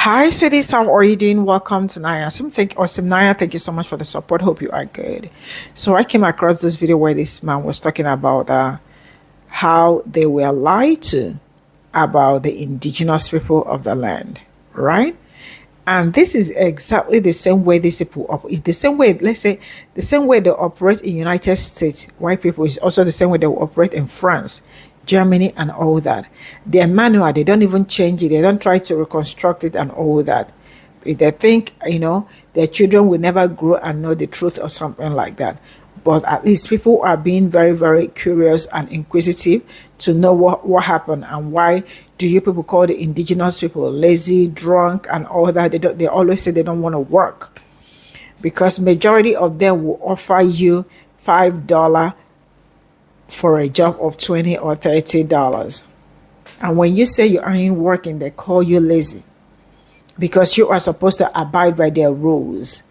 Hi, sweeties. How are you doing? Welcome to Naya. Naya, thank you so much for the support. Hope you are good. So I came across this video where this man was talking about how they were lied to about the indigenous people of the land, right? And this is exactly the same way these people operate. The same way, let's say, the same way they operate in United States, white people is also the same way they will operate in France, Germany, and all that. Their manual, they don't even change it. They don't try to reconstruct it and all that. If they think, their children will never grow and know the truth or something like that. But at least people are being very, very curious and inquisitive to know what happened and why do you people call the indigenous people lazy, drunk, and all that. They always say they don't want to work because majority of them will offer you $5 for a job of $20 or $30. And when you say you aren't working, they call you lazy because you are supposed to abide by their rules,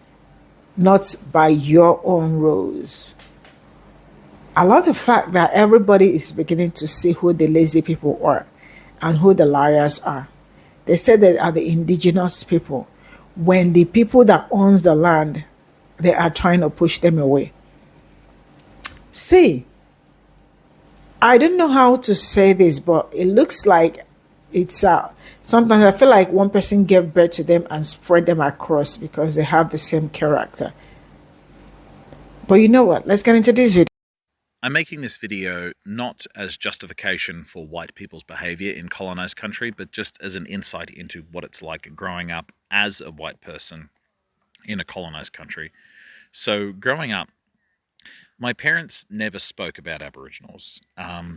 not by your own rules. I love the fact that everybody is beginning to see who the lazy people are and who the liars are. They said they are the indigenous people when the people that owns the land, they are trying to push them away. See, I don't know how to say this, but it looks like it's sometimes I feel like one person gave birth to them and spread them across because they have the same character. But you know what? Let's get into this video. I'm making this video not as justification for white people's behavior in colonized country, but just as an insight into what it's like growing up as a white person in a colonized country. So growing up, my parents never spoke about Aboriginals.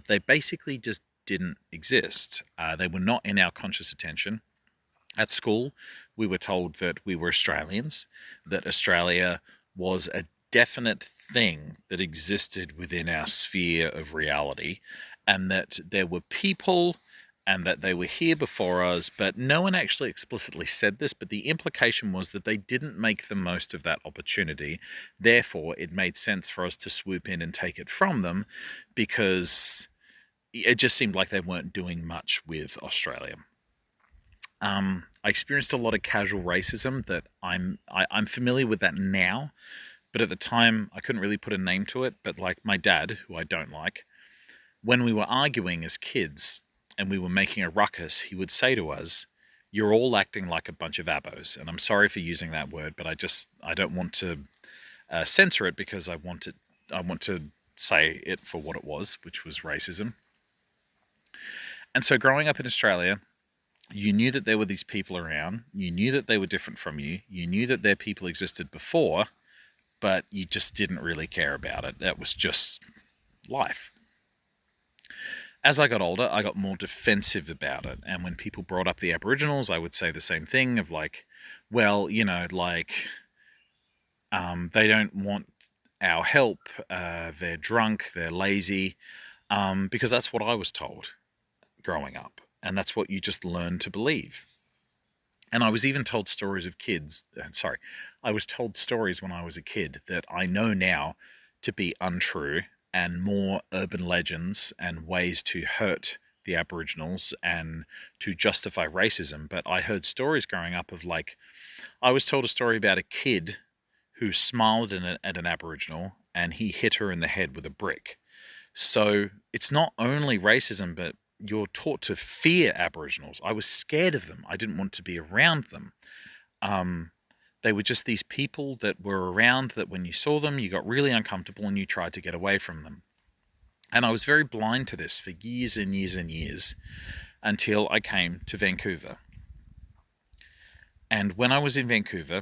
They basically just didn't exist. They were not in our conscious attention. At school, we were told that we were Australians, that Australia was a definite thing that existed within our sphere of reality, and that there were people and that they were here before us, but no one actually explicitly said this, but the implication was that they didn't make the most of that opportunity. Therefore, it made sense for us to swoop in and take it from them because it just seemed like they weren't doing much with Australia. I experienced a lot of casual racism that I'm familiar with that now, but at the time I couldn't really put a name to it. But like my dad, who I don't like, when we were arguing as kids and we were making a ruckus, he would say to us, "You're all acting like a bunch of abos." And I'm sorry for using that word, but I don't want to censor it because I want to say it for what it was, which was racism. And so growing up in Australia, you knew that there were these people around, you knew that they were different from you, you knew that their people existed before, but you just didn't really care about it. That was just life. As I got older, I got more defensive about it. And when people brought up the Aboriginals, I would say the same thing of like, well, they don't want our help. They're drunk, they're lazy, because that's what I was told growing up. And that's what you just learn to believe. And I was even told stories of kids. I was told stories when I was a kid that I know now to be untrue and more urban legends and ways to hurt the Aboriginals and to justify racism. But I heard stories growing up of I was told a story about a kid who smiled at an Aboriginal and he hit her in the head with a brick. So it's not only racism, but you're taught to fear Aboriginals. I was scared of them. I didn't want to be around them. They were just these people that were around that when you saw them, you got really uncomfortable and you tried to get away from them. And I was very blind to this for years and years and years until I came to Vancouver. And when I was in Vancouver,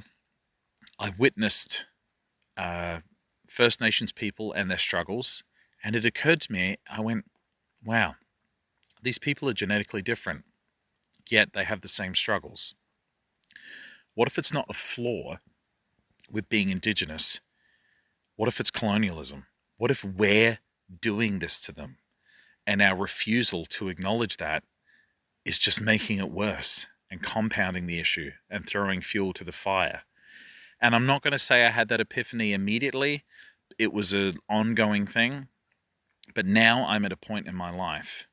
I witnessed First Nations people and their struggles. And it occurred to me, I went, wow, these people are genetically different, yet they have the same struggles. What if it's not a flaw with being Indigenous? What if it's colonialism? What if we're doing this to them? And our refusal to acknowledge that is just making it worse and compounding the issue and throwing fuel to the fire. And I'm not going to say I had that epiphany immediately. It was an ongoing thing. But now I'm at a point in my life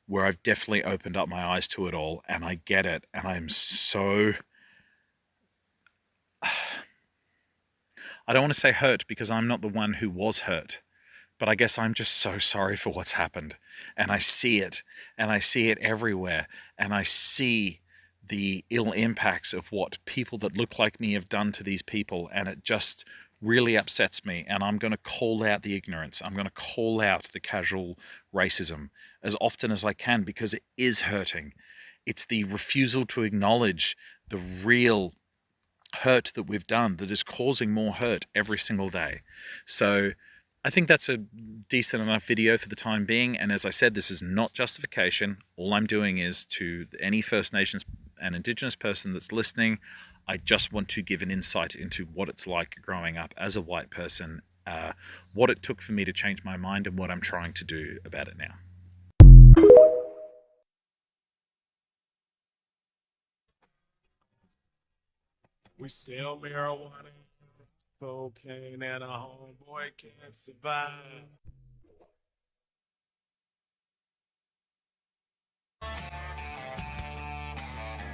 where I've definitely opened up my eyes to it all, and I get it, and I'm so... I don't want to say hurt, because I'm not the one who was hurt, but I guess I'm just so sorry for what's happened. And I see it, and I see it everywhere, and I see the ill impacts of what people that look like me have done to these people, and it just really upsets me. And I'm going to call out the ignorance. I'm going to call out the casual racism as often as I can, because it is hurting. It's the refusal to acknowledge the real hurt that we've done that is causing more hurt every single day. So I think that's a decent enough video for the time being. And as I said, this is not justification. All I'm doing is, to any First Nations and Indigenous person that's listening, I just want to give an insight into what it's like growing up as a white person, what it took for me to change my mind, and what I'm trying to do about it now. We sell marijuana, cocaine, and a homeboy can't survive.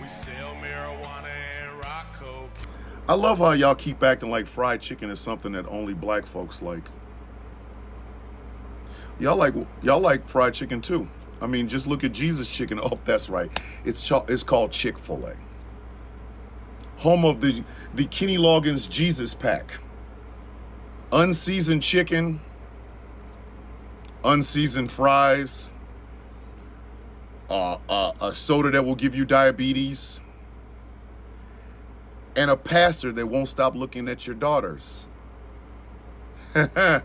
We sell marijuana and rock cocaine. I love how y'all keep acting like fried chicken is something that only black folks like. Y'all like fried chicken too. I mean, just look at Jesus chicken. Oh, that's right. It's called Chick-fil-A. Home of the Kenny Loggins Jesus Pack. Unseasoned chicken, unseasoned fries, a soda that will give you diabetes, and a pastor that won't stop looking at your daughters. It's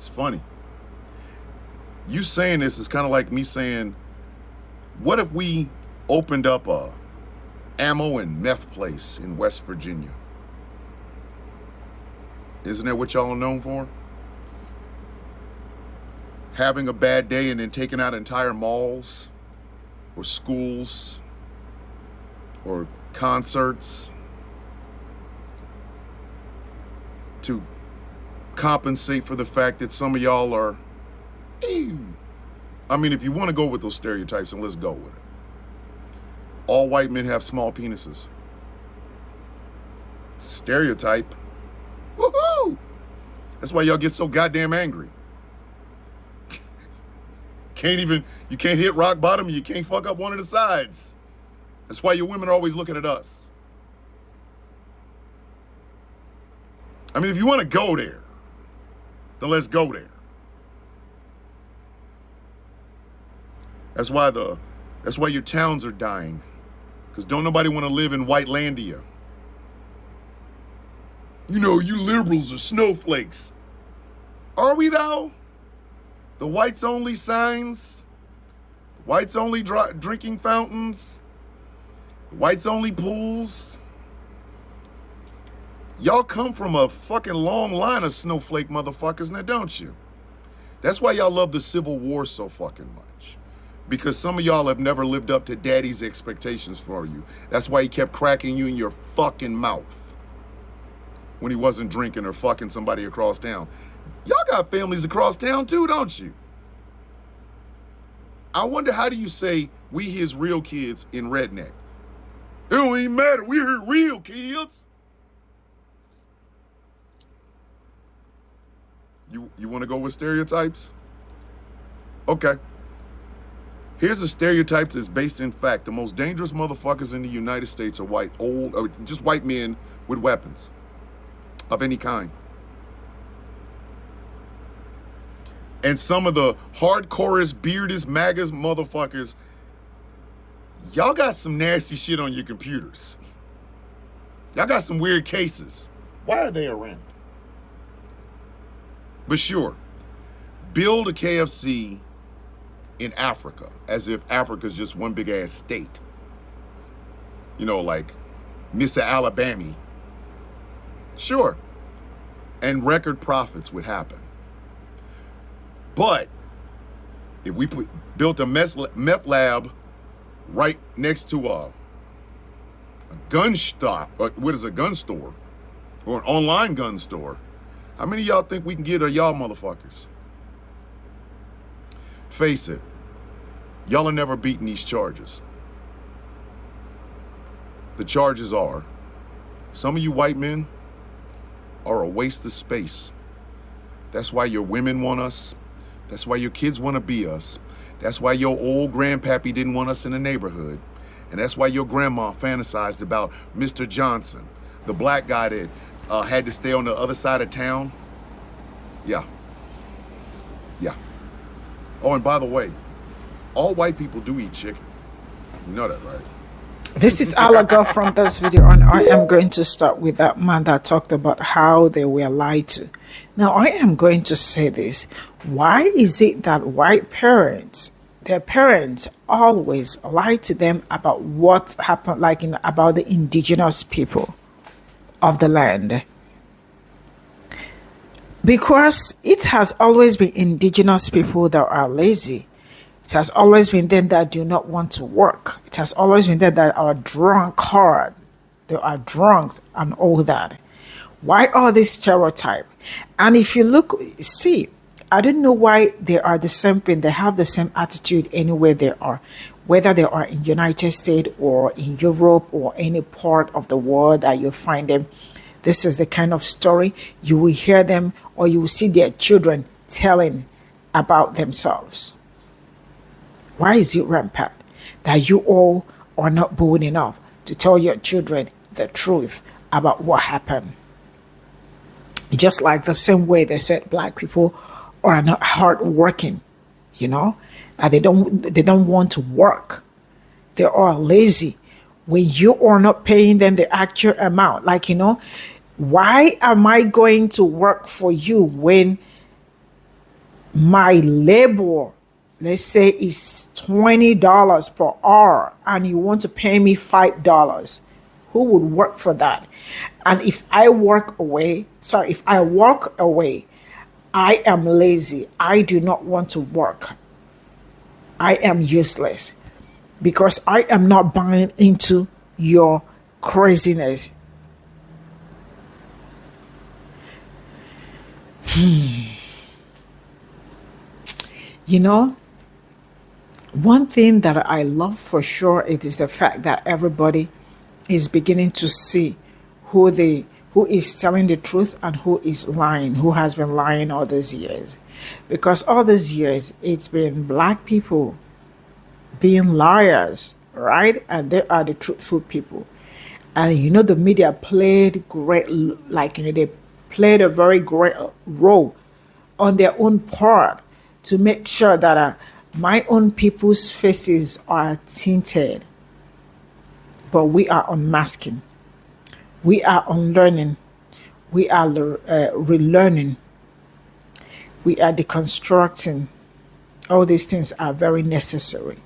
funny. You saying this is kind of like me saying, what if we opened up a ammo and meth place in West Virginia? Isn't that what y'all are known for? Having a bad day and then taking out entire malls or schools or concerts to compensate for the fact that some of y'all are, ew. I mean, if you want to go with those stereotypes, then let's go with it. All white men have small penises. Stereotype. Woohoo! That's why y'all get so goddamn angry. You can't hit rock bottom, and you can't fuck up one of the sides. That's why your women are always looking at us. I mean, if you want to go there, then let's go there. That's why your towns are dying. Because don't nobody want to live in Whitelandia. You know, you liberals are snowflakes. Are we though? The whites only signs, the whites only drinking fountains, the whites only pools. Y'all come from a fucking long line of snowflake motherfuckers now, don't you? That's why y'all love the Civil War so fucking much. Because some of y'all have never lived up to daddy's expectations for you. That's why he kept cracking you in your fucking mouth when he wasn't drinking or fucking somebody across town. Y'all got families across town too, don't you? I wonder, how do you say we his real kids in redneck? It don't even matter, we're his real kids. You want to go with stereotypes? Okay. Here's a stereotype that's based in fact. The most dangerous motherfuckers in the United States are just white men with weapons of any kind. And some of the hardcorest, beardest, MAGAs motherfuckers, y'all got some nasty shit on your computers. Y'all got some weird cases. Why are they around? But sure, build a KFC in Africa as if Africa's just one big ass state. You know, like Mr. Alabama. Sure. And record profits would happen. But if we built a meth lab right next to a gun stop, what is a gun store? Or an online gun store, how many of y'all think we can get of y'all motherfuckers? Face it, y'all are never beating these charges. The charges are, some of you white men are a waste of space. That's why your women want us. That's why your kids want to be us. That's why your old grandpappy didn't want us in the neighborhood. And that's why your grandma fantasized about Mr. Johnson, the black guy that had to stay on the other side of town. Yeah. Oh, and by the way, all white people do eat chicken. You know that, right? This is all I got from this video, and I am going to start with that man that talked about how they were lied to. Now, I am going to say this. Why is it that white parents, their parents always lie to them about what happened, like about the indigenous people of the land? Because it has always been indigenous people that are lazy. It has always been them that do not want to work. It has always been them that are drunkard. They are drunks and all that. Why are these stereotypes? And if you look, see, I don't know why they are the same thing. They have the same attitude anywhere they are, whether they are in United States or in Europe or any part of the world that you find them. This is the kind of story you will hear them, or you will see their children telling about themselves. Why is it rampant that you all are not bold enough to tell your children the truth about what happened? Just like the same way they said black people are not hardworking, that they don't want to work. They are lazy. When you are not paying them the actual amount, why am I going to work for you when my labor, let's say, is $20 per hour and you want to pay me $5? Who would work for that? And if I walk away, I am lazy. I do not want to work. I am useless because I am not buying into your craziness. One thing that I love for sure, it is the fact that everybody is beginning to see who is telling the truth and who is lying, who has been lying all these years. Because all these years, it's been black people being liars, right? And they are the truthful people. And the media played great, they played a very great role on their own part to make sure that my own people's faces are tinted. But we are unmasking. We are unlearning. We are relearning. We are deconstructing. All these things are very necessary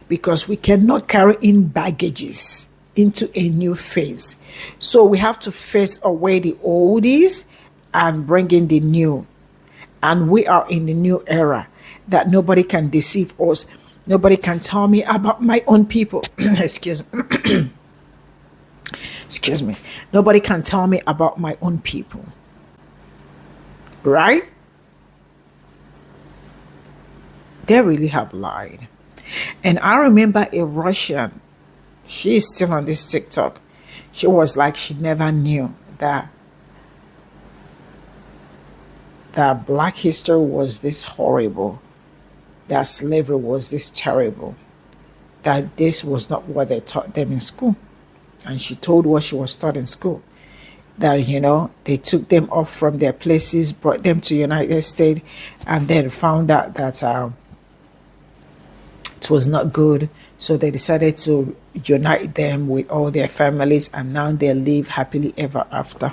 because we cannot carry in baggages into a new phase. So we have to face away the oldies and bring in the new. And we are in the new era that nobody can deceive us. Nobody can tell me about my own people. Excuse me. Nobody can tell me about my own people. Right? They really have lied. And I remember a Russian, she is still on this TikTok. She was like, she never knew that black history was this horrible, that slavery was this terrible, that this was not what they taught them in school. And she told what she was taught in school, that, they took them off from their places, brought them to United States, and then found out that it was not good. So they decided to unite them with all their families, and now they live happily ever after.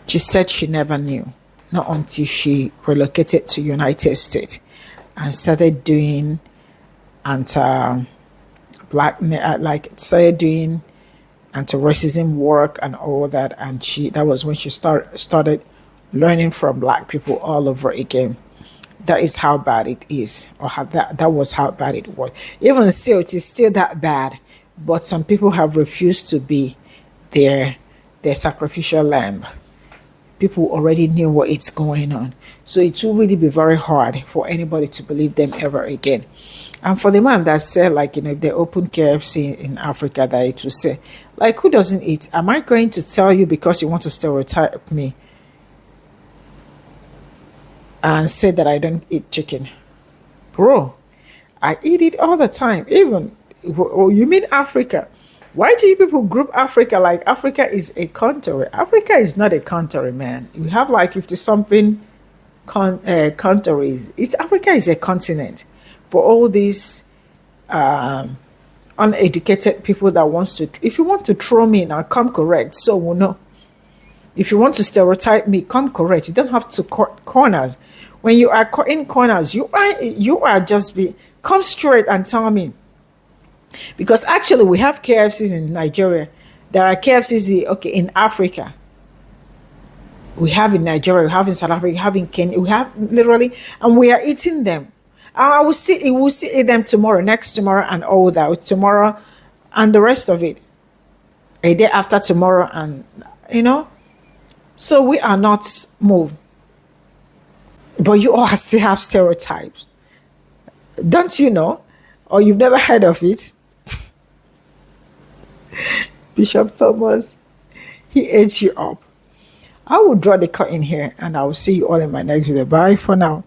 She said she never knew, not until she relocated to United States and started doing anti-racism work and all that. And that was when she started learning from black people all over again. That is how bad it is, or that was how bad it was. Even still, it is still that bad. But some people have refused to be their sacrificial lamb. people already knew what is going on. So it will really be very hard for anybody to believe them ever again. And for the man that said, like, if they open KFC in Africa, that it will say, like, who doesn't eat? Am I going to tell you because you want to stereotype me and say that I don't eat chicken? Bro, I eat it all the time. Even, oh, you mean Africa? Why do you people group Africa like Africa is a country? Africa is not a country, man. We have like 50 something countries. Africa is a continent. For all these uneducated people that wants to, if you want to throw me now, come correct. So we'll know. If you want to stereotype me, come correct. You don't have to cut corners. When you are in corners, you are just come straight and tell me. Because actually, we have KFCs in Nigeria. There are KFCs in Africa. We have in Nigeria, we have in South Africa, we have in Kenya, we have literally, and we are eating them. I will still eat them tomorrow, next tomorrow, and all that tomorrow, and the rest of it, a day after tomorrow, and So we are not moved, but you all still have stereotypes, don't you know? Or you've never heard of it? Bishop Thomas, he ate you up. I will draw the curtain here, and I will see you all in my next video. Bye for now.